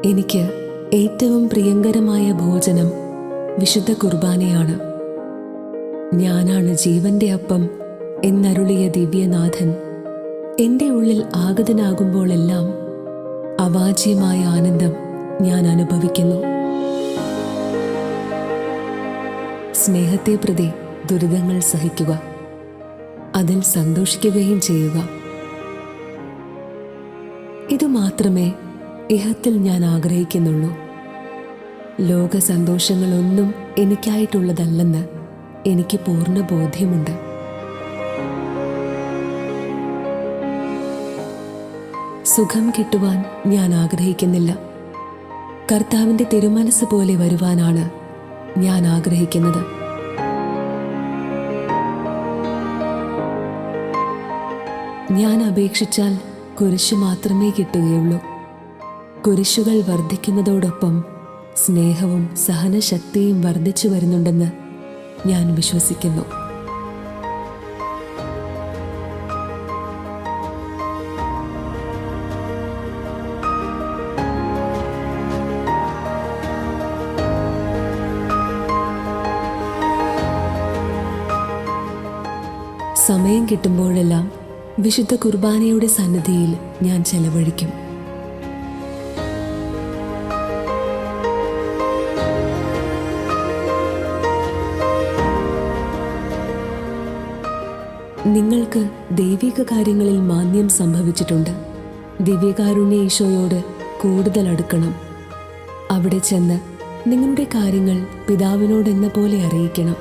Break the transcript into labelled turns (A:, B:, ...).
A: എനിക്ക് ഏറ്റവും പ്രിയങ്കരമായ ഭോജനം വിശുദ്ധ കുർബാനയാണ്. ഞാനാണ് ജീവന്റെ അപ്പം എന്നരുളിയ ദിവ്യനാഥൻ എൻ്റെ ഉള്ളിൽ ആഗതനാകുമ്പോഴെല്ലാം അവാച്യമായ ആനന്ദം ഞാൻ അനുഭവിക്കുന്നു. സ്നേഹത്തെ പ്രതി ദുരിതങ്ങൾ സഹിക്കുക, അതിൽ സന്തോഷിക്കുകയും ചെയ്യുക. ഇതുമാത്രമേ ഇഹത്തിൽ ഞാൻ ആഗ്രഹിക്കുന്നുള്ളൂ. ലോക സന്തോഷങ്ങളൊന്നും എനിക്കായിട്ടുള്ളതല്ലെന്ന് എനിക്ക് പൂർണ്ണ ബോധ്യമുണ്ട്. സുഖം കിട്ടുവാൻ ഞാൻ ആഗ്രഹിക്കുന്നില്ല. കർത്താവിൻ്റെ തിരുമനസ് പോലെ വരുവാനാണ് ഞാൻ ആഗ്രഹിക്കുന്നത്. ഞാൻ അപേക്ഷിച്ചാൽ കുരിശു മാത്രമേ കിട്ടുകയുള്ളൂ. കുരിശുകൾ വർദ്ധിക്കുന്നതോടൊപ്പം സ്നേഹവും സഹനശക്തിയും വർദ്ധിച്ചു വരുന്നുണ്ടെന്ന് ഞാൻ വിശ്വസിക്കുന്നു. സമയം കിട്ടുമ്പോഴെല്ലാം വിശുദ്ധ കുർബാനയുടെ സന്നിധിയിൽ ഞാൻ ചെലവഴിക്കും. നിങ്ങൾക്ക് ദൈവിക കാര്യങ്ങളിൽ മാന്യം സംഭവിച്ചിട്ടുണ്ട്. ദിവ്യകാരുണ്യ ഈശോയോട് കൂടുതൽ അടുക്കണം. അവിടെ ചെന്ന് നിങ്ങളുടെ കാര്യങ്ങൾ പിതാവിനോടെന്ന പോലെ അറിയിക്കണം.